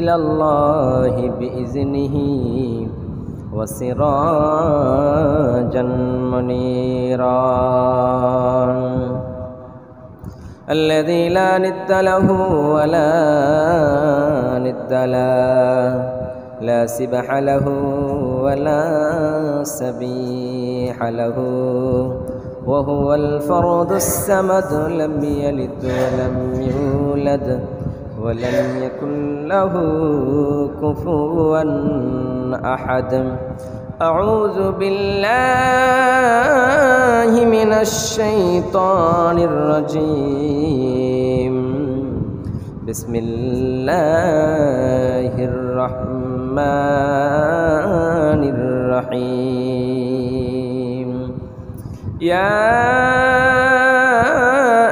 ইলাল্লাহি বিইজনিহি ওয়া সিরাজান মুনীরা الذي لا ند له ولا ند له لا سبح له ولا سبيح له وهو الفرد الصمد لم يلد ولم يولد ولم يكن له كفوا أحد أعوذ بالله من الشيطان الرجيم بسم الله الرحمن الرحيم يا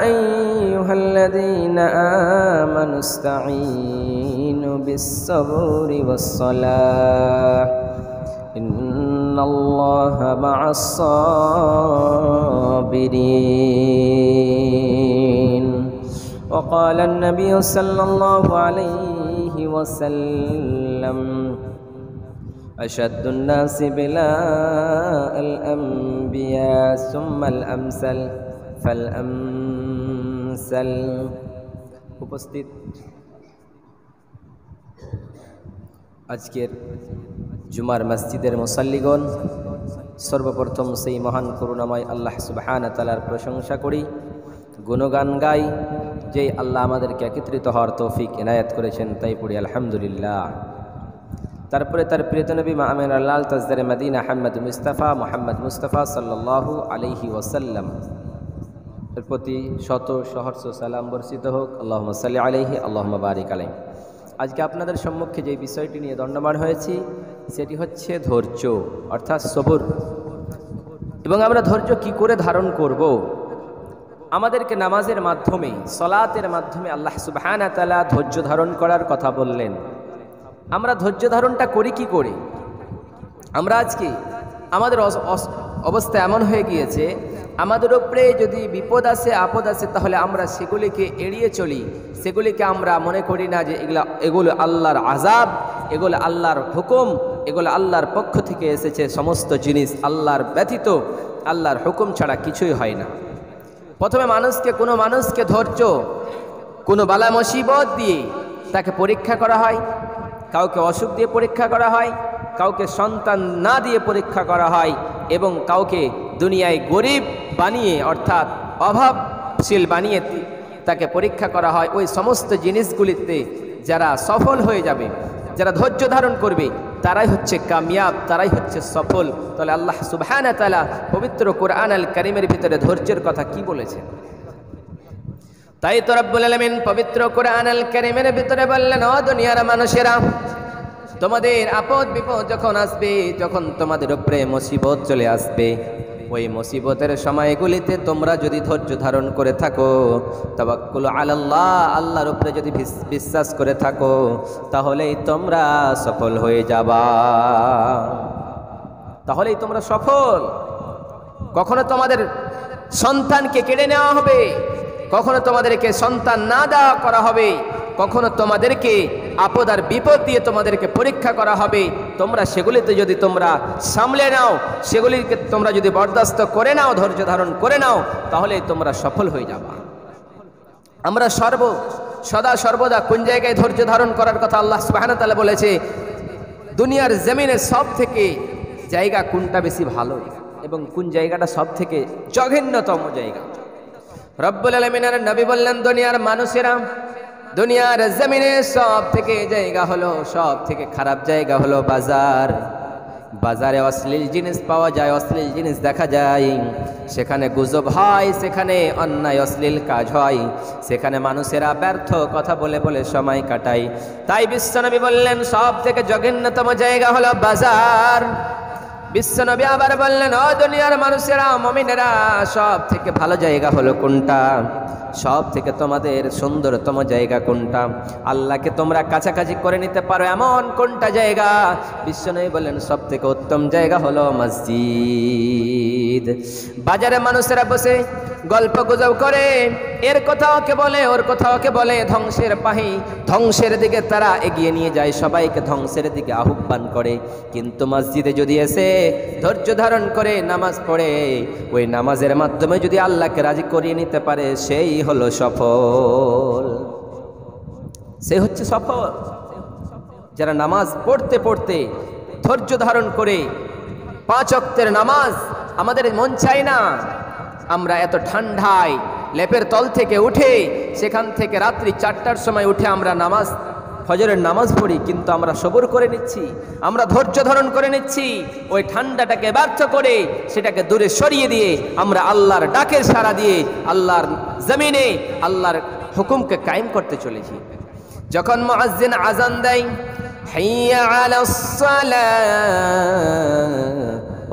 أيها الذين آمنوا استعينوا بالصبر والصلاة إن الله مع الصابرين وقال النبي صلى الله عليه وسلم أشد الناس بلاء الأنبياء ثم الأمثل فالأمثل উপস্থিত আজকের জুমার মসজিদের মুসাল্লিগণ, সর্বপ্রথম সেই মহান করুণাময় আল্লাহ সুবহানাহু ওয়া তাআলার প্রশংসা করি, গুণগান গাই। যে আল্লাহ আমাদেরকে একত্রিত হওয়ার তৌফিক এনায়েত করেছেন, তাই পড়ি আলহামদুলিল্লাহ। তারপরে তার প্রিয় নবী আমির আল্লাহ তাজদারে মদিনা মুহাম্মদ মুস্তাফা সাল্লাল্লাহু আলাইহি ওয়াসাল্লাম এর প্রতি শত সহস্র সালাম বর্ষিত হোক। আল্লাহুম্মা সাল্লি আলাইহি আল্লাহুম্মা বারিক আলাইহি। আজকে আপনাদের সম্মুখে যে বিষয়টি নিয়ে দণ্ডমান হয়েছি সেটি হচ্ছে ধৈর্য, অর্থাৎ সবর। এবং আমরা ধৈর্য কি করে ধারণ করব? আমাদেরকে নামাজের মাধ্যমে, সলাতের মাধ্যমে আল্লাহ সুবহানাহু ওয়া তাআলা ধৈর্য ধারণ করার কথা বললেন। আমরা ধৈর্য ধারণটা করি কি করে? আমরা আজকে আমাদের অবস্থা এমন হয়ে গিয়েছে, আমাদের উপরে যদি বিপদ আসে, আপদ আসে, তাহলে আমরা সেগুলিকে এড়িয়ে চলি। সেগুলিকে আমরা মনে করি না যে এগুলো আল্লাহর আযাব, এগুলো আল্লাহর হুকুম, এগুলো আল্লাহর পক্ষ থেকে এসেছে। সমস্ত জিনিস আল্লাহর ব্যতীত, আল্লাহর হুকুম ছাড়া কিছুই হয় না। প্রথমে কোনো মানুষকে ধৈর্য, কোনো বালা মুসিবত দিয়ে তাকে পরীক্ষা করা হয়, কাউকে অসুখ দিয়ে পরীক্ষা করা হয়, কাউকে সন্তান না দিয়ে পরীক্ষা করা হয়, এবং কাউকে দুনিয়ায় গরিব বানিয়ে, অর্থাৎ অভাবশীল বানিয়ে তাকে পরীক্ষা করা হয়। ওই সমস্ত জিনিসগুলিতে যারা সফল হয়ে যাবে, যারা ধৈর্য ধারণ করবে, তারাই হচ্ছে কামিয়াব, তারাই হচ্ছে সফল। তাহলে আল্লাহ সুবহানাহু ওয়া তাআলা পবিত্র কোরআন আল কারীমের ভিতরে ধৈর্যের কথা কি বলেছেন? তাই তো রব্বুল আলামিন পবিত্র কোরআন আল কারীমের ভিতরে বললেন, ও দুনিয়ার মানুষেরা, তোমাদের আপদ বিপদ যখন আসবে, যখন তোমাদের উপরে মুসিবত চলে আসবে, ওই মুসিবতের সময়গুলিতে তোমরা যদি ধৈর্য ধারণ করে থাকো, তাওয়াক্কুল আলাল্লাহ, আল্লাহর উপরে যদি বিশ্বাস করে থাকো, তাহলেই তোমরা সফল হয়ে যাবা, তাহলেই তোমরা সফল। কখনো তোমাদের সন্তানকে কেড়ে নেওয়া হবে, কখনো তোমাদেরকে সন্তান না দেওয়া করা হবে, কখনো তোমাদেরকে আপদ আর বিপদ দিয়ে তোমাদেরকে পরীক্ষা করা হবে। তোমরা সেগুলিতে যদি তোমরা সামলে নাও, সেগুলিকে তোমরা যদি বরদাস্ত করে নাও, ধৈর্য ধারণ করে নাও, তাহলে তোমরা সফল হয়ে যাবা। আমরা সদা সর্বদা কোন জায়গায় ধৈর্য ধারণ করার কথা আল্লাহ সুবহানাহু ওয়া তাআলা বলেছে? দুনিয়ার জমিনে সব থেকে জায়গা কোনটা বেশি ভালো এবং কোন জায়গাটা সব থেকে জঘন্যতম জায়গা? রব্বুল আলামিনের নবী বললেন, দুনিয়ার মানুষেরা, দুনিয়ার জমিনে সব থেকে জায়গা হলো, সব থেকে খারাপ জায়গা হলো বাজার। বাজারে অশ্লীল জিনিস পাওয়া যায়, অশ্লীল জিনিস দেখা যায়, সেখানে গুজব হয়, সেখানে অন্যায় অশ্লীল কাজ হয়, সেখানে মানুষেরা ব্যর্থ কথা বলে বলে সময় কাটায়। তাই বিশ্বনবী বললেন, সব থেকে জঘন্যতম জায়গা হলো বাজার। বিশ্বনবী আবার বললেন, ও দুনিয়ার মানুষেরা, মুমিনেরা, সব থেকে ভালো জায়গা হলো কোনটা? সব থেকে তোমাদের সুন্দরতম জায়গা কোনটা? আল্লাহকে তোমরা কাছাকাছি করে নিতে পারো এমন কোনটা জায়গা? বিশ্বনবী বললেন, সব থেকে উত্তম জায়গা হলো মসজিদ। মসজিদ। বাজারে মানুষেরা বসে গল্প গুজব করে, এর কথাও কে বলে, ওর কথাও কে বলে, ধ্বংসের পাহি ধ্বংসের দিকে তারা এগিয়ে নিয়ে যায়, সবাইকে ধ্বংসের দিকে আহ্বান করে। কিন্তু মসজিদে যদি এসে ধৈর্য ধারণ করে নামাজ পড়ে, ওই নামাজের মাধ্যমে যদি আল্লাহকে রাজি করিয়ে নিতে পারে, সেই হলো সফল, সে হচ্ছে সফল। যারা নামাজ পড়তে পড়তে ধৈর্য ধারণ করে 5 ওয়াক্তের নামাজ, আমাদের মন চাই না আমরা এত ঠান্ডায় লেপের তল থেকে উঠে সেখান থেকে রাত্রি 4টার সময় উঠে আমরা নামাজ ফজরের নামাজ পড়ি, কিন্তু আমরা সবর করে নিচ্ছি, আমরা ধৈর্য ধারণ করে নিচ্ছি। ওই ঠান্ডাটাকে ব্যর্থ করে সেটাকে দূরে সরিয়ে দিয়ে আমরা আল্লাহর ডাকের সাড়া দিয়ে আল্লাহর জমিনে আল্লাহর হুকুমকে কায়েম করতে চলেছি। যখন মুয়াজ্জিন আজান দেয়, হাইয়া আলাস সালাহ,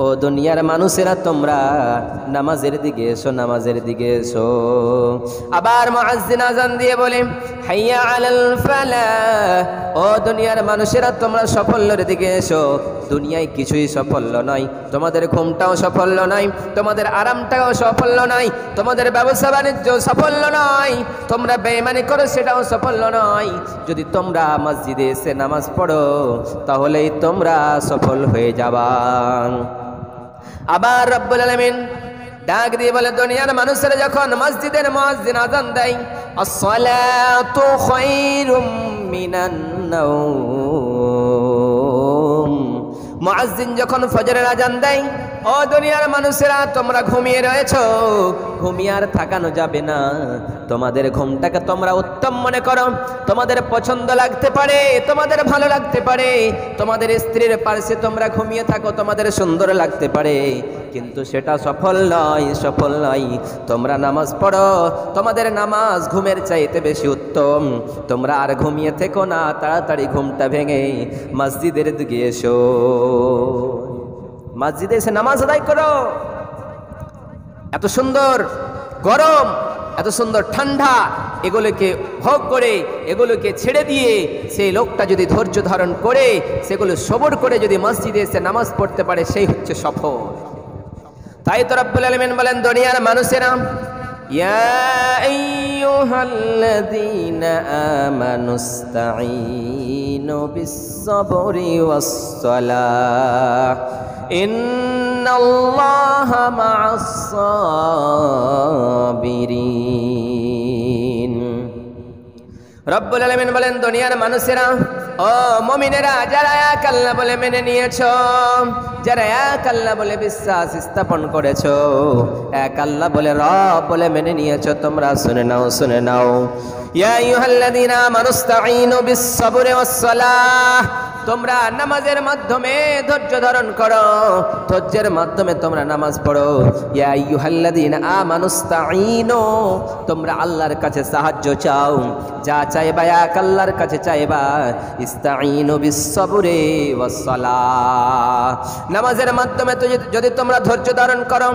ও দুনিয়ার মানুষেরা তোমরা নামাজের দিকে এসো, নামাজের দিকে এসো। আবার মুয়াজ্জিন আজান দিয়ে বলে, হাইয়া আলাল ফালাহ, ও দুনিয়ার মানুষেরা তোমরা সাফল্যের দিকে এসো। দুনিয়ায় কিছুই সাফল্য নয়, তোমাদের ঘুমটাও সাফল্য নয়, তোমাদের আরামটাও সাফল্য নয়, তোমাদের ব্যবসা বাণিজ্য সাফল্য নয়, তোমরা বেঈমানি করো সেটাও সাফল্য নয়। যদি তোমরা মসজিদে এসে নামাজ পড়ো তাহলেই তোমরা সফল হয়ে যাবা। আবার রব্বুল আলামিন ডাক দিয়ে বলে, দুনিয়ার মানুষেরা যখন মসজিদের মুয়াজ্জিন আযান দেয়, আসসালাতু খায়রুম মিনান নাওম, মুয়াজ্জিন যখন ফজরের আযান দেয়, ও দুনিয়ার মানুষেরা তোমরা ঘুমিয়ে রয়েছো, ঘুমিয়ে আর থাকানো যাবে না। তোমাদের ঘুমটাকে তোমরা উত্তম মনে করো, তোমাদের পছন্দ লাগতে পারে, তোমাদের ভালো লাগতে পারে, তোমাদের স্ত্রীর পাশে তোমরা ঘুমিয়ে থাকো, তোমাদের সুন্দর লাগতে পারে, কিন্তু সেটা সফল নয়, সফল নয়। তোমরা নামাজ পড়ো, তোমাদের নামাজ ঘুমের চাইতে বেশি উত্তম। তোমরা আর ঘুমিয়ে থেকো না, তাড়াতাড়ি ঘুমটা ভেঙে মসজিদের দিকে এসো, মসজিদে এসে নামাজ আদায় করো। এত সুন্দর গরম, এত সুন্দর ঠান্ডা, এগুলোকে ভোগ করে, এগুলোকে ছেড়ে দিয়ে সেই লোকটা যদি ধৈর্য ধারণ করে, সেগুলো সবর করে যদি মসজিদে এসে নামাজ পড়তে পারে, সেই হচ্ছে সফল। তাই তো রব্বুল আলামিন বলেন, দুনিয়ার মানুষেরা, ইয়া আইয়ুহাল্লাযীনা আমানুস্তাঈনু বিস-সাবরি ওয়াস-সালাহ, ইন্নাল্লাহা মা'আস-সাবিরিন। রব্বুল আলামিন বলেন, দুনিয়ার মানুষেরা, ও মুমিনেরা, যারা এক আল্লাহ বলে মেনে নিয়েছো, যারা এক আল্লাহ বলে বিশ্বাস স্থাপন করেছো, এক আল্লাহ বলে রব বলে মেনে নিয়েছো, তোমরা শুনে নাও, শুনে নাও। ইয়া আইয়ুহাল্লাযীনা আমানুস্তাঈনু বিস-সাবরি ওয়াস-সালাহ, তোমরা নামাজের মাধ্যমে ধৈর্য ধারণ করো, ধৈর্যের মাধ্যমে তোমরা নামাজ পড়ো। ইয়া আইয়ুহাল্লাযীনা আমানুস্তাঈনু, তোমরা আল্লাহর কাছে সাহায্য চাও, যা চাইবা এক আল্লাহর কাছে চাইবা। ইস্তাঈনু বিস-সাবরি ওয়াস-সালাহ, নামাজের মাধ্যমে যদি তোমরা ধৈর্য ধারণ করো,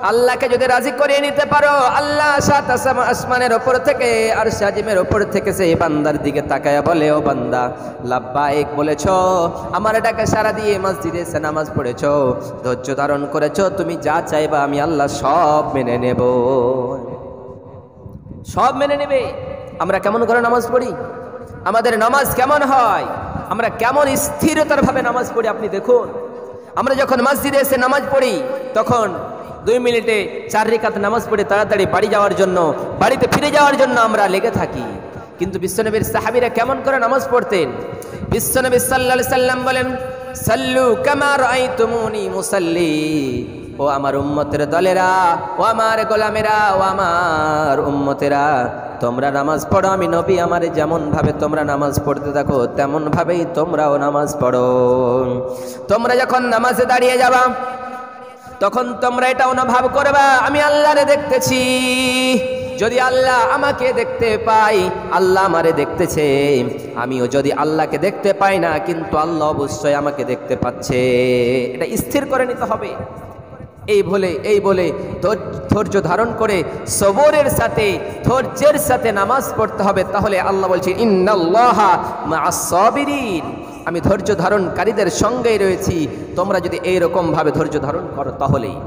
আল্লাহকে যদি রাজি করিয়ে নিতে পারো, আল্লাহ সাত আসমানের ওপর থেকে আর সাজিমের ওপর থেকে সেই বান্দার দিকে তাকায়া বলে, ও বান্দা লাব্বাইক বলেছো, আমার এটাকে সারা দিয়ে মসজিদে এসে নামাজ পড়েছো, ধৈর্য ধারণ করেছো, তুমি যা চাইবা আমি আল্লাহ সব মেনে নেব, সব মেনে নেবে। আমরা কেমন করে নামাজ পড়ি, আমাদের নামাজ কেমন হয়, আমরা কেমন স্থিরতার ভাবে নামাজ পড়ি আপনি দেখুন। আমরা যখন মসজিদে এসে নামাজ পড়ি, তখন 2 মিনিটে 4 রাকাত নামাজ পড়ে তাড়াতাড়ি বাড়ি যাওয়ার জন্য, বাড়িতে ফিরে যাওয়ার জন্য আমরা লেগে থাকি। কিন্তু বিশ্বনবীর সাহাবীরা কেমন করে নামাজ পড়তেন? বিশ্বনবী সাল্লাল্লাহু আলাইহি সাল্লাম বলেন, সাল্লু কামা রাআইতুমুনি মুসাল্লি, ও আমার উম্মতের দলেরা, ও আমার গোলামেরা, ও আমার উম্মতেরা, তোমরা নামাজ পড়ো, আমি নবী আমারে যেমন ভাবে তোমরা নামাজ পড়তে থাকো তেমন ভাবেই তোমরাও নামাজ পড়ো। তোমরা যখন নামাজে দাঁড়িয়ে যাবা, তখন তোমরা এটা অনুভব করবা, আমি আল্লাহরে দেখতেছি। যদি আল্লাহ আমাকে দেখতে পাই, আল্লাহ আমারে দেখতেছে, আমিও যদি আল্লাহকে দেখতে পাই না, কিন্তু আল্লাহ অবশ্যই আমাকে দেখতে পাচ্ছে। এটা স্থির করে নিতে হবে। এই বলে ধৈর্য ধারণ করে সবরের সাথে, ধৈর্যের সাথে নামাজ পড়তে হবে। তাহলে আল্লাহ বলছেন, ইন্নাল্লাহা মা'আস-সাবিরিন, আমি ধৈর্য ধারণকারীদের সঙ্গেই রয়েছি। তোমরা যদি এইরকম ভাবে ধৈর্য ধারণ করো তাহলেই।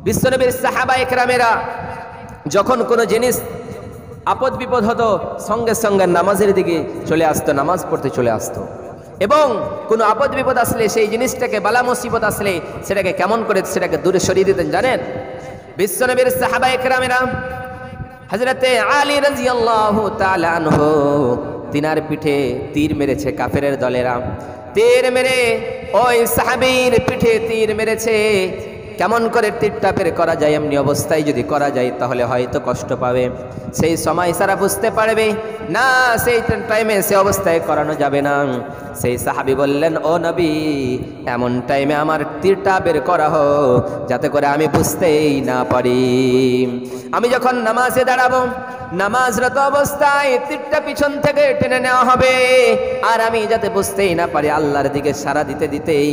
বিশ্বনবীর সাহাবায়ে কেরামেরা যখন কোনো জিনিস আপদ বিপদ হতো সঙ্গে সঙ্গে নামাজের দিকে চলে আসতো, নামাজ পড়তে চলে আসতো। এবং কোনো আপদ বিপদ আসলে সেই জিনিসটাকে, বালা মুসিবত আসলে সেটাকে কেমন করে সেটাকে দূরে সরিয়ে দিতেন জানেন? বিশ্বনবীর সাহাবায়ে কেরামেরা হযরতে আলী রাদিয়াল্লাহু তাআলা আনহু তিনার পিঠে তীর মেরেছে কাফেরের দলেরা, তীর মেরে ওই সাহাবীর পিঠে তীর মেরেছে। কেমন করে তীরটা বের করা যায়, এমনি অবস্থায় যদি করা যায় তাহলে হয়তো কষ্ট পাবে, সেই সময় সারা বুঝতে পারবে না, সেই টাইমে সে অবস্থায় করানো যাবে না। সেই সাহাবী বললেন, ও নবী, এমন টাইমে আমার তীরটা বের করা হোক যাতে করে আমি বুঝতেই না পারি। আমি যখন নামাজে দাঁড়াবো, নামাজরত অবস্থায় তীরটা পিছন থেকে টেনে নেওয়া হবে, আর আমি যাতে বুঝতেই না পারি, আল্লাহর দিকে সারা দিতে দিতেই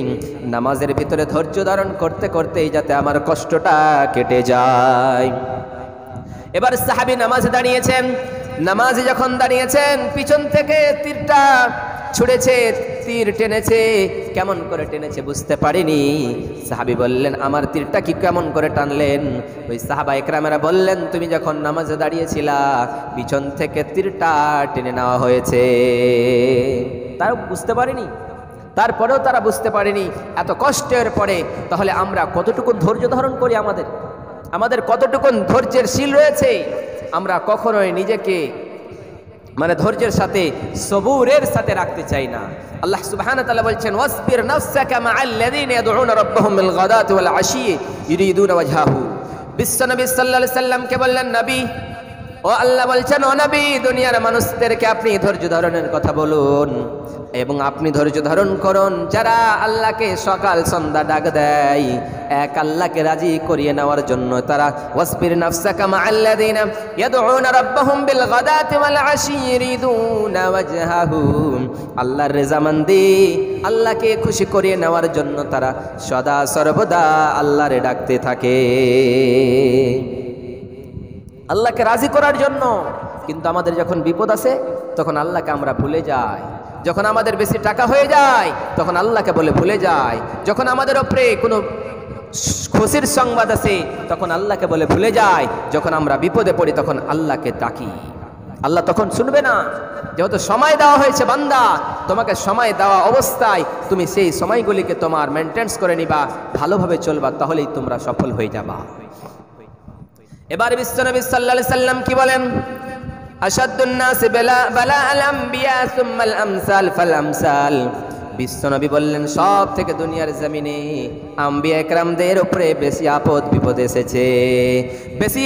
নামাজের ভিতরে ধৈর্য ধারণ করতে করতেই যাতে আমার কষ্টটা কেটে যায়। এবার সাহাবী নামাজে দাঁড়িয়েছেন, নামাজে যখন দাঁড়িয়েছেন পিছন থেকে তীরটা ছুঁড়েছে, তীর টেনেছে, কেমন করে টেনেছে বুঝতে পারিনি। সাহাবী বললেন, আমার তীরটা কি কেমন করে টানলেন? ওই সাহাবা একরামেরা বললেন, তুমি যখন নামাজে দাঁড়িয়েছিলা পিছন থেকে তীরটা টেনে নেওয়া হয়েছে। তারা বুঝতে পারিনি, তারপরেও তারা বুঝতে পারেনি এত কষ্টের পরে তাহলে আমরা কতটুকু ধৈর্য ধারণ করি, আমাদের কতটুকু ধৈর্যের শীল রয়েছে। আমরা কখনোই নিজেকে ধৈর্যের সাথে, সবুরের সাথে রাখতে চাই না। আল্লাহ সুবহানাহু ওয়া তাআলা বলছেন, ওয়াসবির নাফসাকা মা'আল্লাযীনা ইয়াদউনা রাব্বাহুম বিল গাদাতি ওয়াল আশি ইউরিদুনা ওয়াজহাহু। বিশ্বনবী সাল্লাল্লাহু আলাইহি সাল্লামকে বললেন, নবী, ও আল্লাহ বলছেন, ও নবী, দুনিয়ার মানুষদেরকে আপনি ধৈর্য ধারণের কথা বলুন এবং আপনি ধৈর্য ধারণ করুন যারা আল্লাহকে সকাল সন্ধ্যা ডাক দেয় এক আল্লাহকে রাজি করিয়ে নেওয়ার জন্য। তারা ওয়াসবির নাফসাকা মা'আল্লাযীনা ইয়াদউনা রাব্বাহুম বিল গাদাতি ওয়াল আশি ইউরিদুনা ওয়াজহাহু। আল্লাহর রেজামন্দি, আল্লাহকে খুশি করিয়ে নেওয়ার জন্য তারা সদা সর্বদা আল্লাহরে ডাকতে থাকে, আল্লাহকে রাজি করার জন্য। কিন্তু আমাদের যখন বিপদ আসে তখন আল্লাহকে আমরা ভুলে যাই, যখন আমাদের বেশি টাকা হয়ে যায় তখন আল্লাহকে বলে ভুলে যায়, যখন আমাদের উপরে কোনো খুশির সংবাদ আসে তখন আল্লাহকে বলে ভুলে যায়, যখন আমরা বিপদে পড়ি তখন আল্লাহকে ডাকি, আল্লাহ তখন শুনবে না। যেহেতু সময় দেওয়া হয়েছে বান্দা, তোমাকে সময় দেওয়া অবস্থায় তুমি সেই সময়গুলিকে তোমার মেনটেন্স করে নিবা, ভালোভাবে চলবা, তাহলেই তোমরা সফল হয়ে যাবা। এবার বিশ্বনবী সাল্লাল্লাহু আলাইহি সাল্লাম কি বলেন? আশাদ্দুন নাসি বালাআল আমবিয়া সুম্মাল আমসাল ফাল আমসাল। বিশ্বনবী বললেন, সব থেকে দুনিয়ার জমিনে আম্বিয়া একরামদের উপরে বেশি আপদ বিপদ এসেছে, বেশি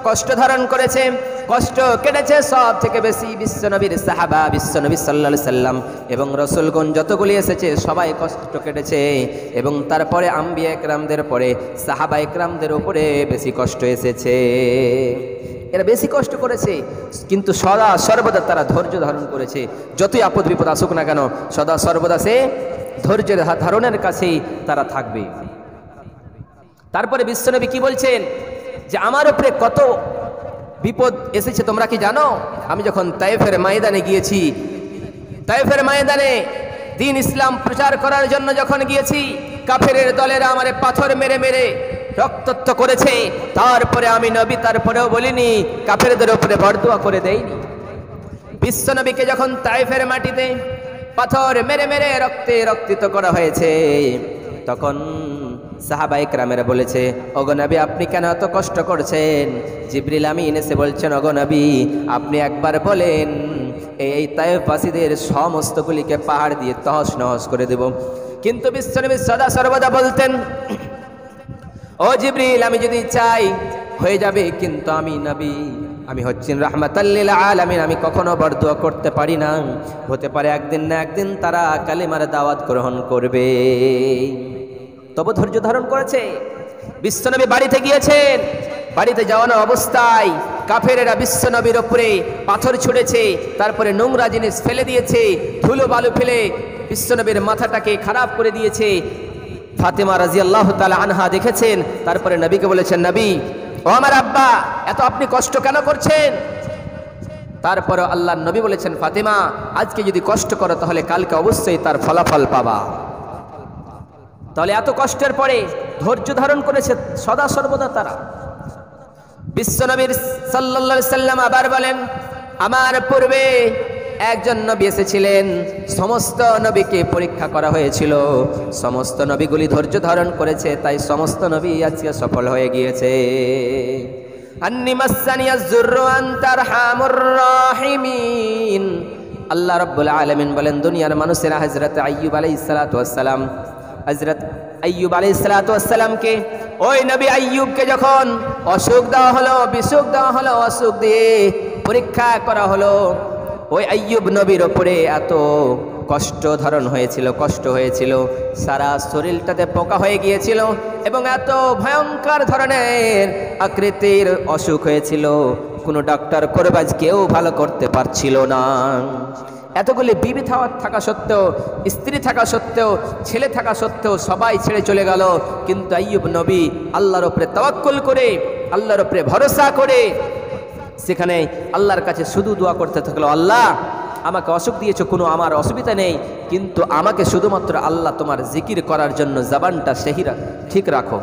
কষ্ট ধারণ করেছে, কষ্ট কেটেছে সব থেকে বেশি বিশ্বনবীর সাহাবা, বিশ্বনবী সাল্লাল্লাহু আলাইহি সাল্লাম এবং রাসূলগণ যতগুলি এসেছে সবাই কষ্ট কেটেছে। এবং তারপরে আম্বিয়া একরামদের পরে সাহাবা একরামদের উপরে বেশি কষ্ট এসেছে, এরা বেশি কষ্ট করেছে, কিন্তু সদা সর্বদা তারা ধৈর্য ধারণ করেছে। যতই আপদ বিপদ আসুক না কেন সদা সর্বদা সে ধৈর্যের ধারণের কাছেই তারা থাকবে। তারপরে বিশ্বনবী কি বলছেন যে আমার উপরে কত বিপদ এসেছে তোমরা কি জানো? আমি যখন তায়েফের ময়দানে গিয়েছি, তায়েফের ময়দানে দ্বীন ইসলাম প্রচার করার জন্য যখন গিয়েছি, কাফেরের দলেরা আমারে পাথর মেরে মেরে রক্তাক্ত করেছে, তারপরে আমি নবী তারপরেও বলিনি, কাফেরদের উপরে বরদুয়া করে দেইনি। বিশ্বনবীকে যখন তায়েফের মাটিতে পাথর মেরে মেরে রক্তে রক্তিত করা হয়েছে, তখন সাহাবায়ে কেরামেরা বলেছে, ওগো নবী, আপনি কেন এত কষ্ট করছেন? জিবরিল আমিন এসে বলছেন, ওগো নবী, আপনি একবার বলেন এই তায়েফবাসীদের সমস্তগুলিকে পাহাড় দিয়ে তহস নহস করে দেব। কিন্তু বিশ্বনবী সদা সর্বদা বলতেন, ও জিবরিল, আমি যদি চাই হয়ে যাবে, কিন্তু আমি নবী, আমি হচ্ছেন রাহমাতাল লিল আলামিন, আমি কখনো বরদুয়া করতে পারি না। হতে পারে একদিন না একদিন তারা কালিমার দাওয়াত গ্রহণ করবে। তবু ধৈর্য ধারণ করেছে। বিশ্বনবী বাড়িতে গিয়েছেন, বাড়িতে যাওয়ানো অবস্থায় কাফেরেরা বিশ্বনবীর উপরে পাথর ছুঁড়েছে, তারপরে নোংরা জিনিস ফেলে দিয়েছে, ধুলো বালু ফেলে বিশ্বনবীর মাথাটাকে খারাপ করে দিয়েছে। ফাতেমা রাদিয়াল্লাহু তাআলা আনহা দেখেছেন, তারপরে নবীকে বলেছেন, নবী, ও আমার আব্বা, এত আপনি কষ্ট কেন করছেন? তারপরে আল্লাহর নবী বলেছেন, ফাতেমা, আজকে যদি কষ্ট করো তাহলে কালকে অবশ্যই তার ফলাফল পাবা। তাহলে এত কষ্টের পরে ধৈর্য ধারণ করেছে সদা সর্বদা তারা। বিশ্বনবীর সাল্লাল্লাহু আলাইহি সাল্লাম আবার বলেন, আমার পূর্বে একজন নবী এসেছিলেন, সমস্ত নবীকে পরীক্ষা করা হয়েছিল, সমস্ত নবীগুলি ধৈর্য ধারণ করেছে, তাই সমস্ত নবী আজকে সফল হয়ে গিয়েছে। আন্নী মাসসানিয়াজ যুররু আনতা আরহামুর রাহিমিন। আল্লাহ রাব্বুল আলামিন বলেন, দুনিয়ার মানুষেরা হযরত আইয়ুব আলাইহিস সালাতু ওয়াস সালাম, হযরত আইয়ুব আলাইহিস সালাতু ওয়াস সালামকে, ওই নবী আইয়ুবকে যখন অসুখ দেওয়া হলো, বিসুখ দেওয়া হলো, অসুখ দিয়ে পরীক্ষা করা হলো, ওই আইয়ুব নবীর ওপরে এত কষ্ট হয়েছিল, সারা শরীরটাতে পোকা হয়ে গিয়েছিল এবং এত ভয়ঙ্কর ধরনের আকৃতির অসুখ হয়েছিল, কোনো ডাক্তার করবাজ কেউ ভালো করতে পারছিল না। এতগুলি বিবি থাকা সত্ত্বেও, স্ত্রী থাকা সত্ত্বেও, ছেলে থাকা সত্ত্বেও সবাই ছেড়ে চলে গেল, কিন্তু আইয়ুব নবী আল্লাহর উপরে তাওয়াক্কুল করে, আল্লাহর উপরে ভরসা করে সেখানে আল্লাহর কাছে শুধু দোয়া করতে থাকলো, আল্লাহ আমাকে অসুখ দিয়েছো, কোনো আমার অসুবিধা নেই, কিন্তু আমাকে শুধুমাত্র আল্লাহ তোমার জিকির করার জন্য জবানটা ঠিক রাখো।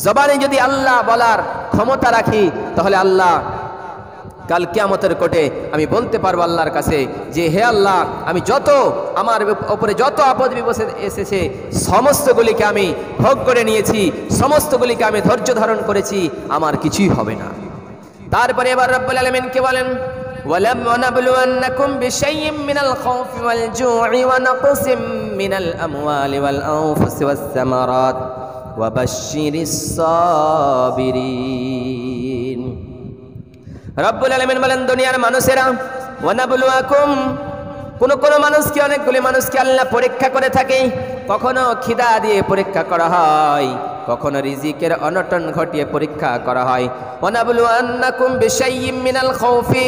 জবানে যদি আল্লাহ বলার ক্ষমতা রাখি, তাহলে আল্লাহ কাল কিয়ামতের কোটে আমি বলতে পারবো আল্লাহর কাছে যে, হে আল্লাহ, আমি আমার ওপরে যত আপদ বিপদ এসেছে সমস্তগুলিকে আমি ভোগ করে নিয়েছি, সমস্তগুলিকে আমি ধৈর্য ধারণ করেছি, আমার কিছুই হবে না। তারপরে এবার রব্বুল আলামিন কে বলেন, ওয়ালানাবলুওয়ান্নাকুম বিশাইইম মিনাল খাউফি ওয়াল জু'i ওয়া নাকসিম মিনাল আমওয়ালি ওয়াল আনফুসি ওয়াস সামারাত ওয়া বাশশিরিস সাবিরিন। রব্বুল আলামিন বলেন, দুনিয়ার মানুষেরা, ওয়ানাবলুওয়াকুম, কোন মানুষকে, অনেকগুলি মানুষকে আল্লাহ পরীক্ষা করে থাকে। কখনো খিদা দিয়ে পরীক্ষা করা হয়, কখনো রিজিকের অনটন ঘটিয়ে পরীক্ষা করা হয়। ওয়ানাবলুওয়ান্নাকুম বিশাইইম মিনাল খাউফি,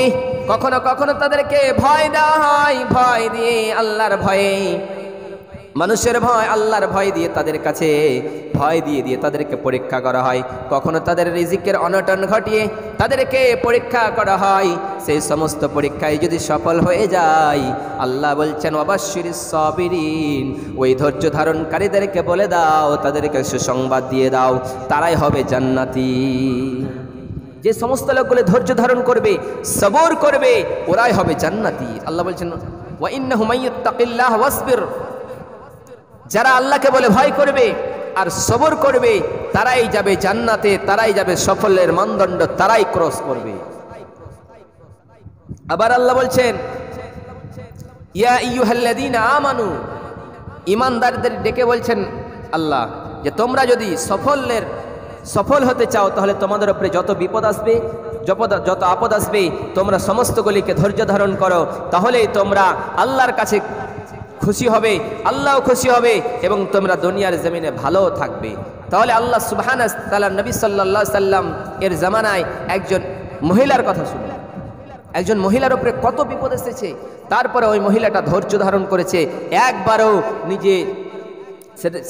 কখনো কখনো তাদেরকে ভয় দেওয়া হয়, ভয় দিয়ে আল্লাহর ভয়ে, মানুষের ভয়, আল্লাহর ভয় দিয়ে তাদের কাছে ভয় দিয়ে তাদেরকে পরীক্ষা করা হয়। কখনো তাদের রিজিকের অনটন ঘটিয়ে তাদেরকে পরীক্ষা করা হয়। সেই সমস্ত পরীক্ষায় যদি সফল হয়ে যায়, আল্লাহ বলছেন ওয়াবাশশিরিস সাবিরিন, ওই ধৈর্য ধারণকারীদেরকে বলে দাও, তাদেরকে সুসংবাদ দিয়ে দাও, তারাই হবে জান্নাতি। যে সমস্ত লোকগুলো ধৈর্য ধারণ করবে, সবর করবে, ওরাই হবে জান্নাতি। আল্লাহ বলছেন ওয়া ইন্নাহু মাইয়াত্তাকিল্লাহ ওয়াসবির, যারা আল্লাহকে বলে ভয় করবে আর সবর করবে, তারাই যাবে জান্নাতে, তারাই যাবে সফলের মানদণ্ড, তারাই ক্রস করবে। আবার আল্লাহ বলছেন, ইয়া আইয়ুহাল্লাযীনা আমানু, ঈমানদারদের ডেকে বলছেন আল্লাহ যে তোমরা যদি সফল হতে চাও, তাহলে তোমাদের উপরে যত বিপদ আসবে, যত আপদ আসবে, তোমরা সমস্তগুলিকে ধৈর্য ধারণ করো, তাহলেই তোমরা আল্লাহর কাছে খুশি হবে, আল্লাহও খুশি হবে এবং তোমরা দুনিয়ার জমিনে ভালো থাকবে। তাহলে আল্লাহ সুবহানাহু ওয়া তাআলা নবী সাল্লাল্লাহু আলাইহি সাল্লাম এর জামানায় একজন মহিলার কথা শুনলেন, একজন মহিলার উপরে কত বিপদ এসেছে, তারপরে ওই মহিলাটা ধৈর্য ধারণ করেছে, একবারও নিজে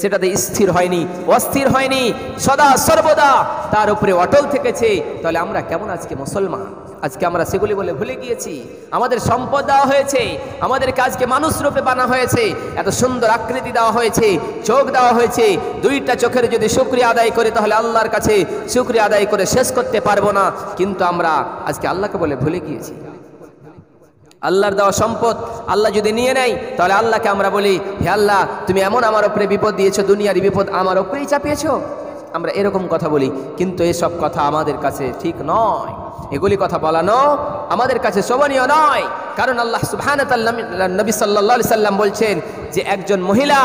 সেটাতে স্থির হয়নি, অস্থির হয়নি, সদা সর্বদা তার উপরে অটল থেকেছে। তাহলে আমরা কেমন আজকে মুসলমান? আজকে আমরা সেগুলি বলে ভুলে গিয়েছি। আমাদের সম্পদ দেওয়া হয়েছে, আমাদেরকে আজকে মানুষ রূপে বানা হয়েছে, এত সুন্দর আকৃতি দেওয়া হয়েছে, চোখ দেওয়া হয়েছে, দুইটা চোখের যদি শুকরিয়া আদায় করে, তাহলে আল্লাহর কাছে শুকরিয়া আদায় করে শেষ করতে পারবো না। কিন্তু আমরা আজকে আল্লাহকে বলে ভুলে গিয়েছি। আল্লাহর দেওয়া সম্পদ আল্লাহ যদি নিয়ে নেয়, তাহলে আল্লাহকে আমরা বলি, হে আল্লাহ, তুমি এমন আমার উপরে বিপদ দিয়েছো, দুনিয়ার বিপদ আমার উপরেই চাপিয়েছো। আমরা এরকম কথা বলি, কিন্তু এসব কথা আমাদের কাছে ঠিক নয়। এগুলি কথা বলানো আমাদের কাছে শোভনীয় নয়। কারণ আল্লাহ সুবহানাহু ওয়া তাআলা নবী সাল্লাল্লাহু আলাইহি সাল্লাম বলছেন যে একজন মহিলা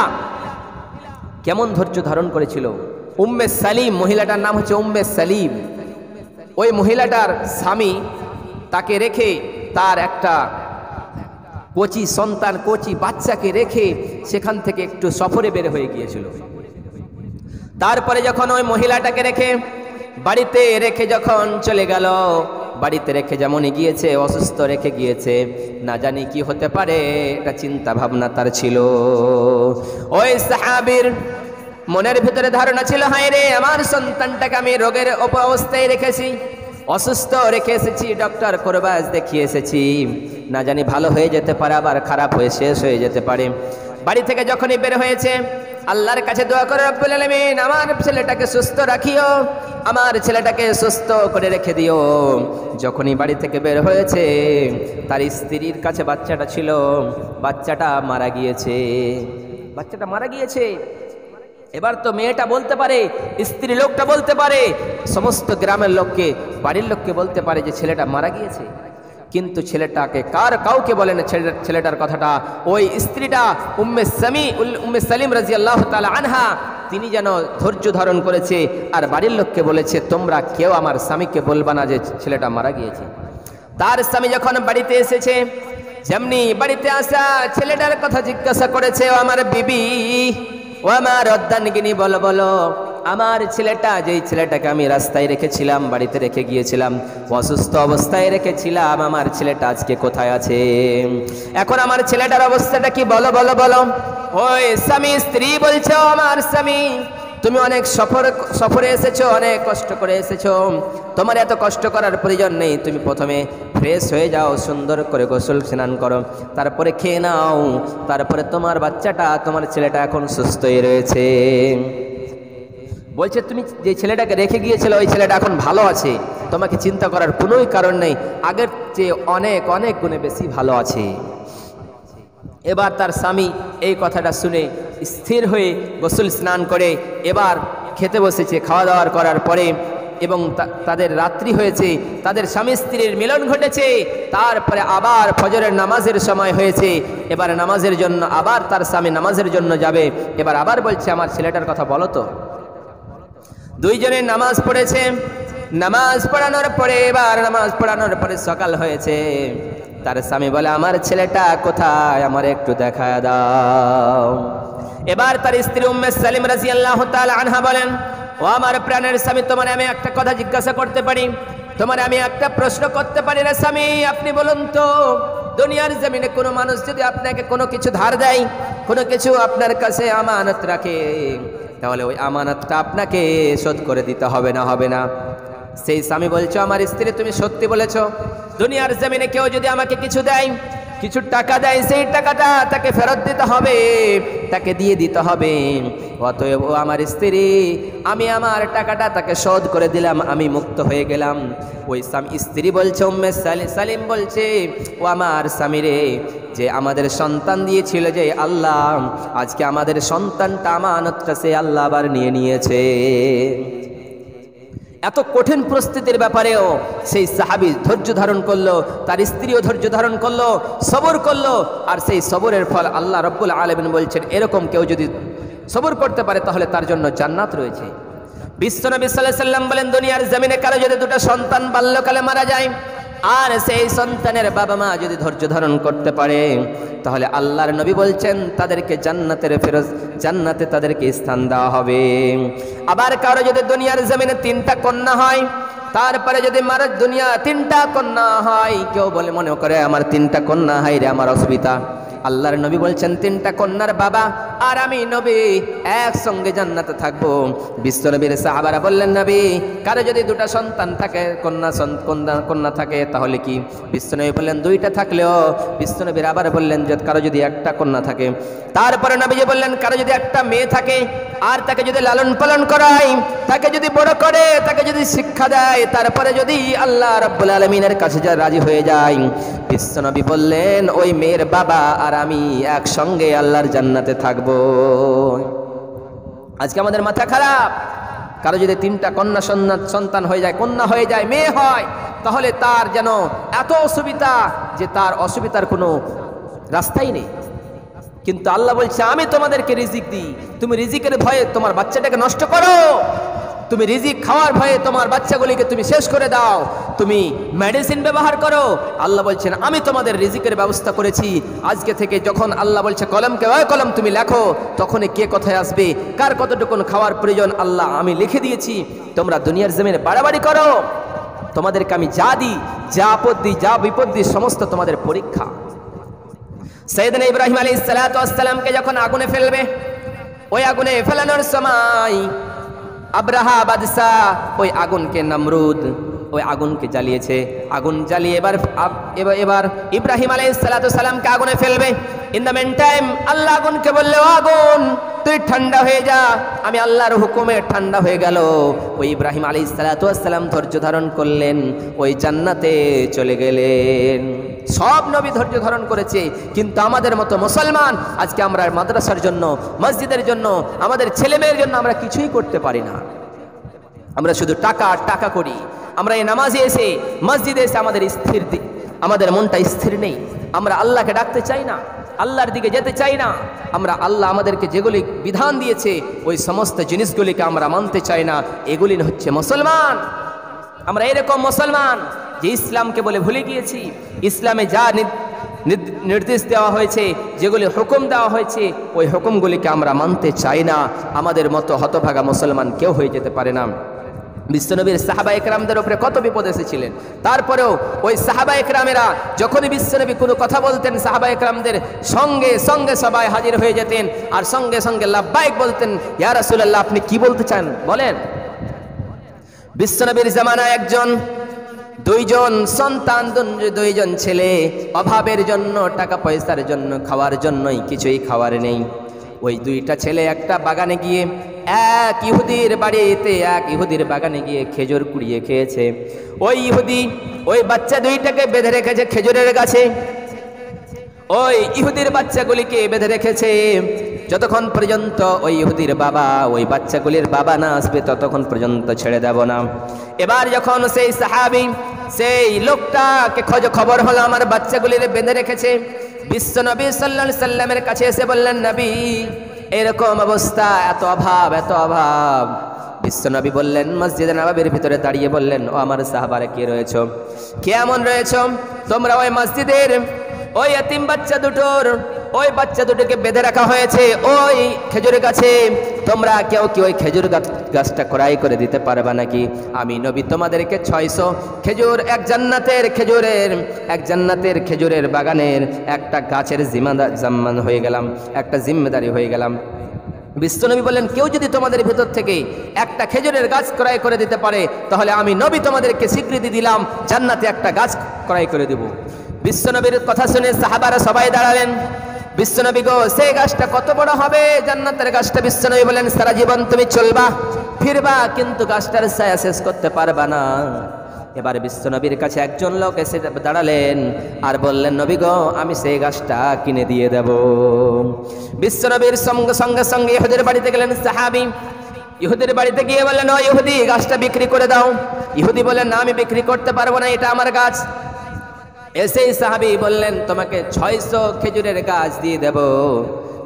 কেমন ধৈর্য ধারণ করেছিল। উম্মে সালিম, মহিলাটার নাম হচ্ছে উম্মে সালিম। ওই মহিলাটার স্বামী তাকে রেখে, তার একটা কচি সন্তান, কচি বাচ্চাকে রেখে সেখান থেকে একটু সফরে বের হয়ে গিয়েছিল। তারপরে যখন ওই মহিলাটাকে বাড়িতে রেখে যখন চলে গেল, বাড়িতে রেখে যেমনই গিয়েছে, অসুস্থ রেখে গিয়েছে, না জানি কি হতে পারে, এটা চিন্তা ভাবনা তার ছিল। ওই সাহাবীর মনের ভিতরে ধারণা ছিল, হায় রে, আমার সন্তানটাকে আমি রোগের অবস্থায় রেখেছি, অসুস্থ রেখে এসেছি, ডক্টর করবাজ দেখিয়ে এসেছি, না জানি ভালো হয়ে যেতে পারে, আবার খারাপ হয়ে শেষ হয়ে যেতে পারে। বাড়ি থেকে যখনই বের হয়েছে, আল্লাহর কাছে দোয়া করে, রব্বুল আলামিন আমার ছেলেটাকে সুস্থ রাখিও, আমার ছেলেটাকে সুস্থ করে রেখে দিও। যখনই বাড়ি থেকে বের হয়েছে তার স্ত্রীর কাছে বাচ্চাটা ছিল, বাচ্চাটা মারা গিয়েছে, বাচ্চাটা মারা গিয়েছে। এবার তো মেয়েটা বলতে পারে, স্ত্রী লোকটা বলতে পারে, সমস্ত গ্রামের লোককে, বাড়ির লোককে বলতে পারে যে ছেলেটা মারা গিয়েছে, কিন্তু ছেলেটাকে কাউকে বলে না ছেলেটার কথাটা। ওই স্ত্রীটা উম্মে সালিম রাদিয়াল্লাহু তাআলা আনহা, তিনি যেন ধৈর্য ধারণ করেছে আর বাড়ির লোককে বলেছে, তোমরা কেউ আমার স্বামীকে বলবা না যে ছেলেটা মারা গিয়েছে। তার স্বামী যখন বাড়িতে এসেছে, যেমনি বাড়িতে আসা ছেলেটার কথা জিজ্ঞাসা করেছে, ও আমার বিবি, ও আমার অর্ধাঙ্গিনী, বলো বলো, আমার ছেলেটা, যেই ছেলেটাকে আমি রাস্তায় রেখেছিলাম, বাড়িতে রেখে গিয়েছিলাম, অসুস্থ অবস্থায় রেখেছিলাম, আমার ছেলেটা আজকে কোথায় আছে? এখন আমার ছেলেটার অবস্থাটা কি, বলো বলো বলো। ওই স্বামী স্ত্রী বলছে, আমার স্বামী, তুমি অনেক সফরে এসেছো, অনেক কষ্ট করে এসেছো, তোমার এত কষ্ট করার প্রয়োজন নেই, তুমি প্রথমে ফ্রেশ হয়ে যাও, সুন্দর করে গোসল স্নান করো, তারপরে খেয়ে নাও, তারপরে তোমার বাচ্চাটা, তোমার ছেলেটা এখন সুস্থই রয়েছে। বলছে, তুমি যে ছেলেটাকে রেখে গিয়েছিলে ওই ছেলেটা এখন ভালো আছে, তোমাকে চিন্তা করার কোনোই কারণ নেই, আগের চেয়ে অনেক অনেক গুণে বেশি ভালো আছে। এবার তার স্বামী এই কথাটা শুনে স্থির হয়ে গোসল স্নান করে এবার খেতে বসেছে। খাওয়া দাওয়া করার পরে এবং তাদের রাত্রি হয়েছে, তাদের স্বামী স্ত্রীর মিলন ঘটেছে। তারপরে আবার ফজরের নামাজের সময় হয়েছে, এবার নামাজের জন্য আবার তার স্বামী নামাজের জন্য যাবে। এবার আবার বলছে, আমার ছেলেটার কথা বলো তো। দুইজনে নামাজ পড়েছে, নামাজ পড়ানোর পরে এবার নামাজ পড়ানোর পরে সকাল হয়েছে। তার স্বামী বলে, আমার ছেলেটা কোথায়, আমার একটু দেখা দাও। এবার তার স্ত্রী উম্মে সালিম রাদিয়াল্লাহু তাআলা আনহা বলেন, ও আমার প্রাণের স্বামী, তোমার আমি একটা কথা জিজ্ঞাসা করতে পারি, তোমার আমি একটা প্রশ্ন করতে পারি না স্বামী? আপনি বলুন তো, দুনিয়ার জমিনে কোনো মানুষ যদি আপনাকে কোনো কিছু ধার দেয়, কোনো কিছু আপনার কাছে আমানত রাখে, তাহলে ওই আমানতটা আপনাকে শোধ করে দিতে হবে না, হবে না? সেই স্বামী বলছো, আমার স্ত্রী তুমি সত্যি বলেছো, দুনিয়ার জমিনে কেউ যদি আমাকে কিছু দেয়, কিছু টাকা দেয়, সেই টাকাটা তাকে ফেরত দিতে হবে, তাকে দিয়ে দিতে হবে। অতএব ও আমার স্ত্রী, আমি আমার টাকাটা তাকে শোধ করে দিলাম, আমি মুক্ত হয়ে গেলাম। ওই স্ত্রী বলছে, উম্মে সালিম বলছে, ও আমার স্বামী রে, যে আমাদের সন্তান দিয়েছিল যে আল্লাহ, আজকে আমাদের সন্তানটা আমানতটা সে আল্লাহ আবার নিয়ে নিয়েছে। এত কঠিন পরিস্থিতির ব্যাপারেও সেই সাহাবী ধৈর্য ধারণ করলো, তার স্ত্রীও ধৈর্য ধারণ করলো, সবর করলো, আর সেই সবরের ফল আল্লাহ রব্বুল আলামিন বলছেন, এরকম কেউ যদি সবর করতে পারে তাহলে তার জন্য জান্নাত রয়েছে। বিশ্বনবী সাল্লাল্লাহু আলাইহি সাল্লাম বলেন, দুনিয়ার জমিনে কারো যদি দুটো সন্তান বাল্যকালে মারা যায়, আর সেই সন্তানের বাবা মা যদি ধৈর্য ধারণ করতে পারে, তাহলে আল্লাহর নবী বলছেন তাদেরকে জান্নাতে তাদেরকে স্থান দেওয়া হবে। আবার কারো যদি দুনিয়ার জমিনে 3টা কন্যা হয়, তারপরে যদি দুনিয়া 3টা কন্যা হয়, কেউ বলে মনে করে আমার 3টা কন্যা, হাই রে আমার অসুবিধা, আল্লাহর নবী বলছেন 3টা কন্যার বাবা আর আমি নবী একসঙ্গে জান্নাতে থাকবো। বিশ্বনবীর সাহাবারা বললেন, নবী কারো যদি 2টা সন্তান থাকে, কন্যা থাকে, তাহলে কি? বিশ্বনবী বললেন 2টা থাকলেও। বিশ্বনবীর আবার বললেন যে কারো যদি 1টা কন্যা থাকে। তারপরে নবীজি বললেন, কারো যদি 1টা মেয়ে থাকে আর তাকে যদি লালন পালন করায়, তাকে যদি বড় করে, তাকে যদি শিক্ষা দেয়, তারপরে যদি আল্লাহ রাব্বুল আলামিনের কাছে যা রাজি হয়ে যায়, বিশ্বনবী বললেন ওই মেয়ের বাবা আর আমি একসঙ্গে আল্লাহর জান্নাতে থাকবো। আজকে আমাদের মাথা খারাপ, কারো যদি 3টা কন্যা সন্তান হয়ে যায়, কন্যা হয়ে যায়, মেয়ে হয়, তাহলে তার যেন এত অসুবিধা যে তার অসুবিধার কোনো রাস্তাই নেই। কিন্তু আল্লাহ বলছে, আমি তোমাদেরকে রিজিক দিই, তুমি রিজিকের ভয়ে তোমার বাচ্চাটাকে নষ্ট করো, তুমি রিজিক খাওয়ার ভয়ে তোমার বাচ্চাগুলিকে তুমি শেষ করে দাও, তুমি মেডিসিন ব্যবহার করো। আল্লাহ বলছেন, আমি তোমাদের রিজিকের ব্যবস্থা করেছি। আজকে থেকে যখন আল্লাহ বলছে কলমকে, ওই কলম তুমি লেখো, তখনই কে কোথায় আসবে, কার কতটুকুন খাওয়ার প্রয়োজন আল্লাহ আমি লিখে দিয়েছি। তোমরা দুনিয়ার জমিনে বাড়াবাড়ি করো, তোমাদেরকে আমি যা দিই, যা আপদ দিই, যা বিপদ দিই, সমস্ত তোমাদের পরীক্ষা। সাইয়েদনা ইব্রাহিম আলাইহিস সালাতু ওয়াস সালামকে যখন আগুনে ফেলবে, ওই আগুনে ফেলানোর সময় আব্রাহা বাদশাহ ওই আগুনকে, নমরুদ ওই আগুনকে জ্বালিয়েছে। আগুন জ্বালিয়ে এবার ইব্রাহিম আলাইহিস সালাতু সালামকে আগুনে ফেলবে। ইন দ্য মেন টাইম আল্লাহ আগুনকে বললে, ও আগুন তুই ঠান্ডা হয়ে যা, আমি আল্লাহর হুকুমে ঠান্ডা হয়ে গেল। ওই ইব্রাহিম আলাইহিস সালাতু ওয়াস সালাম ধৈর্য ধারণ করলেন, ওই জান্নাতে চলে গেলেন। সব নবী ধৈর্য ধারণ করেছে, কিন্তু আমাদের মতো মুসলমান আজকে আমরা মাদ্রাসার জন্য, মসজিদের জন্য, আমাদের ছেলে মেয়ের জন্য আমরা কিছুই করতে পারি না। আমরা শুধু টাকা টাকা করি। আমরা এই নামাজে এসে, মসজিদে এসে আমাদের মনটা স্থির নেই। আমরা আল্লাহকে ডাকতে চাই না, আল্লাহর দিকে যেতে চাই না। আমরা আল্লাহ আমাদেরকে যেগুলি বিধান দিয়েছে ওই সমস্ত জিনিসগুলিকে আমরা মানতে চাই না। এগুলি হচ্ছে মুসলমান। আমরা এরকম মুসলমান যে ইসলামকে বলে ভুলে গিয়েছি। ইসলামে যা নির্দেশ দেওয়া হয়েছে, যেগুলি হুকুম দেওয়া হয়েছে, ওই হুকুমগুলিকে আমরা মানতে চাই না। আমাদের মতো হতভাগা মুসলমান কেউ হয়ে যেতে পারে না। বিশ্বনবীর সাহাবা একরামদের উপরে কত বিপদ এসেছিলেন, তারপরেও ওই সাহাবা একরামেরা যখনই বিশ্বনবী কোনো কথা বলতেন, সাহাবা একরামদের সঙ্গে সঙ্গে সবাই হাজির হয়ে যেতেন আর সঙ্গে সঙ্গে লাব্বাইক বলতেন। ইয়া রাসূলুল্লাহ, আপনি কি বলতে চান বলেন। বিশ্বনবীর জামানায় দুইজন সন্তান, দুইজন ছেলে, অভাবের জন্য, টাকা পয়সার জন্য, খাওয়ার জন্যই কিছুই খাওয়ার নেই। ওই দুইটা ছেলে একটা বাগানে গিয়ে, এক ইহুদির বাড়িতে এক ইহুদির বাগানে গিয়ে খেজুর কুড়িয়ে খেয়েছে। ওই ইহুদি ওই বাচ্চা দুইটাকে বেঁধে রেখেছে খেজুরের গাছে। ওই ইহুদির বাচ্চাগুলিকে বেঁধে রেখেছে যতক্ষণ পর্যন্ত ওই ইহুদির বাবা, ওই বাচ্চাগুলির বাবা না আসবে ততক্ষণ পর্যন্ত ছেড়ে দেব না। এবার যখন সেই সাহাবী, সেই লোকটাকে খবর হলো আমার বাচ্চাগুলির বেঁধে রেখেছে, বিশ্বনবী সাল্লাল্লাহু আলাইহি সাল্লামের কাছে এসে বললেন, নবী এরকম অবস্থা, এত অভাব, এত অভাব। বিশ্বনবী বললেন, মসজিদে নববীর ভিতরে দাঁড়িয়ে বললেন, ও আমার সাহাবারা কে রয়েছো, কেমন রয়েছো তোমরা? ওই মসজিদের ওই এতিম বাচ্চা দুটোকে বেঁধে রাখা হয়েছে ওই খেজুর গাছে। তোমরা কেউ কি ওই খেজুর গাছটা ক্রয় করে দিতে পারবা নাকি? আমি নবী তোমাদেরকে 600 খেজুর, এক জান্নাতের খেজুরের বাগানের একটা গাছের জিম্মান হয়ে গেলাম, একটা জিম্মেদারি হয়ে গেলাম। বিশ্বনবী বললেন, কেউ যদি তোমাদের ভেতর থেকে একটা খেজুরের গাছ ক্রয় করে দিতে পারে, তাহলে আমি নবী তোমাদেরকে স্বীকৃতি দিলাম, জান্নাতে একটা গাছ ক্রয় করে দেব। বিশ্বনবীর কথা শুনে সাহাবারা সবাই দাঁড়ালেন। বিশ্বনবী গো, সেই গাছটা কত বড় হবে জান্নাতের গাছটা? বিশ্বনবী বলেন, সারা জীবন তুমি চলবা ফিরবা, কিন্তু গাছটার ছায়া শেষ করতে পারবা না। এবার বিশ্বনবীর কাছে একজন লোক এসে দাঁড়ালেন আর বললেন, নবী গো, আমি সেই গাছটা কিনে দিয়ে দেব। বিশ্বনবীর সঙ্গে সঙ্গে ইহুদির বাড়িতে গেলেন সাহাবী। ইহুদির বাড়িতে গিয়ে বললেন, ও ইহুদি, গাছটা বিক্রি করে দাও। ইহুদি বললেন, না, আমি বিক্রি করতে পারবো না, এটা আমার গাছ। এসেই সাহাবী বললেন, তোমাকে 600 খেজুরের গাছ দিয়ে দেব,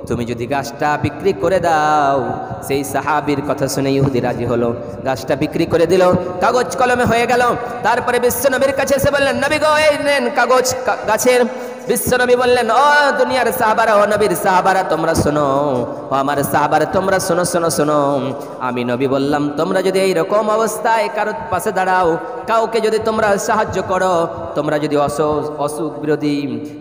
তুমি যদি গাছটা বিক্রি করে দাও। সেই সাহাবীর কথা শুনে ইহুদি রাজি হলো, গাছটা বিক্রি করে দিল, কাগজ কলমে হয়ে গেল। তারপরে বিশ্বনবীর কাছে এসে বললেন, নবী গো, এই নেন কাগজ গাছের। বিশ্বনবী বললেন, ও দুনিয়ার সাহাবারা, ও নবীর সাহাবারা, তোমরা শোনো, ও আমার সাহাবারা, তোমরা শোনো শোনো শোনো। আমি নবী বললাম, তোমরা যদি এই রকম অবস্থায় কারোর পাশে দাঁড়াও, কাউকে যদি তোমরা সাহায্য করো, তোমরা যদি অসুখ বিরোধী,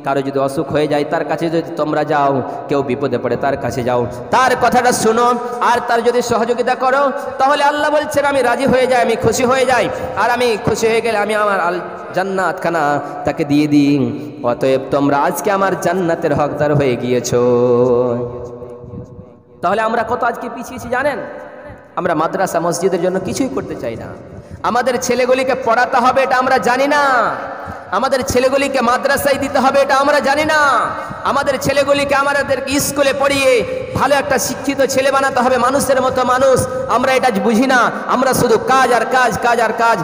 কারো যদি অসুখ হয়ে যায় তার কাছে যদি তোমরা যাও, কেউ বিপদে পড়ে তার কাছে যাও, তার কথাটা শোনো আর তার যদি সহযোগিতা করো, তাহলে আল্লাহ বলছেন আমি রাজি হয়ে যাই, আমি খুশি হয়ে যাই। আর আমি খুশি হয়ে গেলে আমি আমার জান্নাতখানা তাকে দিয়ে দিই। অতএব তোমরা আজকে আমার জান্নাতের হকদার হয়ে গিয়েছো। তাহলে আমরা কত আজকে পিছিয়েছি জানেন? আমরা মাদ্রাসা মসজিদের জন্য কিছুই করতে চাই না। আমাদের ছেলেগুলিকে পড়াতে হবে এটা আমরা জানি না, আমাদের ছেলেগুলিকে মাদ্রাসায় দিতে হবে এটা আমরা জানি না, আমাদের ছেলেগুলিকে আমাদের স্কুলে পড়িয়ে ভালো একটা শিক্ষিত ছেলে বানাতে হবে, মানুষের মতো মানুষ, আমরা এটা বুঝি না। আমরা শুধু কাজ আর কাজ, কাজ আর কাজ,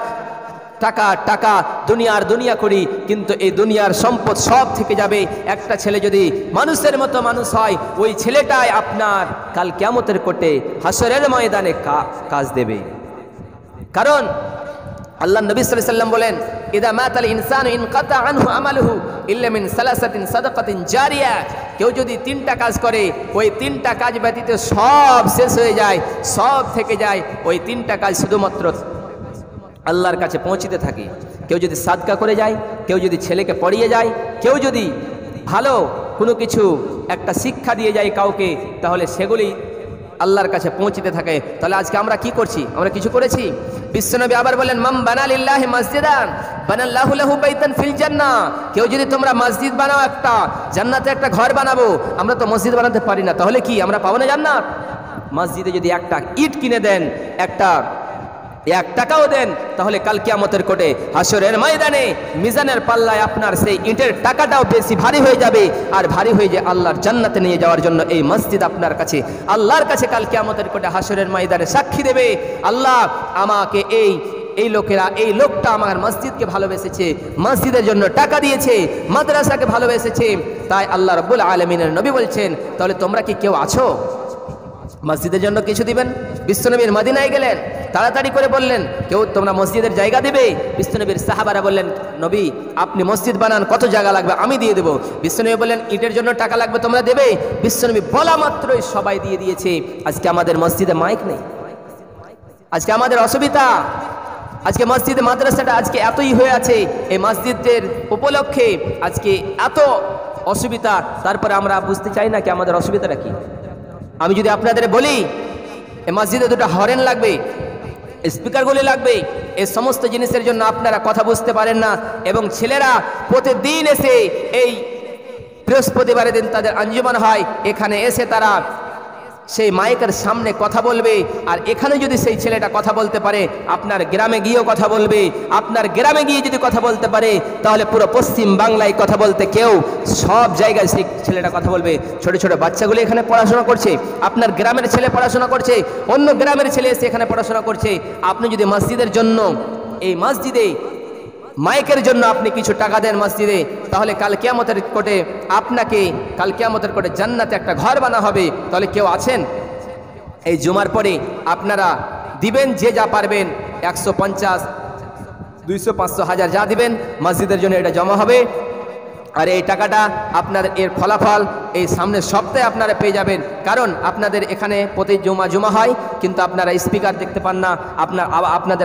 টাকা টাকা, দুনিয়া করি, কিন্তু এই দুনিয়ার সম্পদ সব থেকে যাবে। একটা ছেলে যদি মানুষের মতো মানুষ হয়, ওই ছেলেটাই আপনার কাল কিয়ামতের কোটে হাসরের ময়দানে কাজ দেবে। কারণ আল্লাহ নবী সাল্লাল্লাহু আলাইহি ওয়াসাল্লাম বলেন, ইদা মাতাল ইনসানু ইনকাতা আনহু আমালুহু ইল্লা মিন সালাসাতিন সাদাকাতিন জারিয়া। কেউ যদি 3টা কাজ করে, ওই 3টা কাজ ব্যতীত সব শেষ হয়ে যায়, সব থেকে যায়। ওই 3টা কাজ শুধুমাত্র আল্লাহর কাছে পৌঁছতে থাকে। কেউ যদি সাদকা করে যায়, কেউ যদি ছেলেকে পড়িয়ে যায়, কেউ যদি ভালো কোনো কিছু একটা শিক্ষা দিয়ে যায় কাউকে, তাহলে সেগুলি আল্লাহর কাছে পৌঁছতে থাকে। তাহলে আজকে আমরা কি করছি? আমরা কিছু করেছি? বিশ্বনবী আবার বলেন, মান বানা লিল্লাহি মসজিদান বানাল্লাহু লাহু বাইতান ফিল জান্নাহ। কেউ যদি তোমরা মসজিদ বানাও, একটা জান্নাতে একটা ঘর বানাবো। আমরা তো মসজিদ বানাতে পারি না, তাহলে কি আমরা পাবো না জান্নাত? মসজিদে যদি একটা ইট কিনে দেন, একটা 1 টাকাও দেন, তাহলে কাল কিয়ামতের কোটে হাসরের ময়দানে মিজানের পাল্লায় আপনার সেই ইটের টাকাটাও বেশি ভারী হয়ে যাবে, আর ভারী হয়ে যে আল্লাহর জান্নাতে নিয়ে যাওয়ার জন্য এই মসজিদ আপনার কাছে আল্লাহর কাছে কাল কিয়ামতের কোটে হাসরের ময়দানে সাক্ষী দেবে, আল্লাহ আমাকে এই লোকটা আমার মসজিদকে ভালোবেসেছে, মসজিদের জন্য টাকা দিয়েছে, মাদ্রাসাকে ভালোবেসেছে। তাই আল্লাহ রাব্বুল আলামিনের নবী বলছেন, তাহলে তোমরা কি কেউ আছো মসজিদের জন্য কিছু দিবেন? বিশ্বনবীর মদিনায় গেলেন, তাড়াতাড়ি করে বললেন, কেউ তোমরা মসজিদের জায়গা দেবে? বিশ্বনবীর সাহাবারা বললেন, নবী আপনি মসজিদ বানান, কত জায়গা লাগবে আমি দিয়ে দেবো। বিশ্বনবী বললেন, ইটের জন্য টাকা লাগবে, তোমরা দেবে? বিশ্বনবী বলা মাত্রই সবাই দিয়ে দিয়েছে। আজকে আমাদের মসজিদে মাইক নেই, আজকে আমাদের অসুবিধা, আজকে মসজিদে মাদ্রাসাটা আজকে এতই হয়ে আছে, এই মসজিদের উপলক্ষে আজকে এত অসুবিধা, তারপরে আমরা বুঝতে চাই না কি আমাদের অসুবিধাটা কি। আমি যদি আপনাদের বলি এই মসজিদে 2টা হরেন লাগবে, স্পিকারগুলি লাগবে, এই সমস্ত জিনিসের জন্য আপনারা কথা বুঝতে পারেন না, এবং ছেলেরা প্রতিদিন এসে এই বৃহস্পতিবারের দিন তাদের আঞ্জুমান হয়, এখানে এসে তারা সেই মাইকের সামনে কথা বলবে, আর এখানে যদি সেই ছেলেটা কথা বলতে পারে আপনার গ্রামে গিয়েও কথা বলবে, আপনার গ্রামে গিয়ে যদি কথা বলতে পারে তাহলে পুরো পশ্চিম বাংলায় কথা বলতে কেউ সব জায়গায় সেই ছেলেটা কথা বলবে। ছোট ছোট বাচ্চাগুলি এখানে পড়াশোনা করছে, আপনার গ্রামের ছেলে পড়াশোনা করছে, অন্য গ্রামের ছেলে এসে এখানে পড়াশোনা করছে। আপনি যদি মসজিদের জন্য এই মসজিদে মাইকের জন্য আপনি কিছু টাকা দেন মসজিদে, তাহলে কাল কিয়ামতের কোটে আপনাকে কাল কিয়ামতের কোটে জান্নাতে একটা ঘর বানা হবে। তাহলে কেউ আছেন? এই জুমার পরে আপনারা দিবেন যে যা পারবেন, 150, 200, 500, 1000 যা দিবেন মসজিদের জন্য এটা জমা হবে। আর এই টাকাটা আপনার এর ফলাফল এই সামনের সপ্তাহে আপনারা পেয়ে যাবেন, কারণ আপনাদের এখানে প্রতি জুমা হয়, কিন্তু আপনারা স্পিকার দেখতে পান না, আপনাদের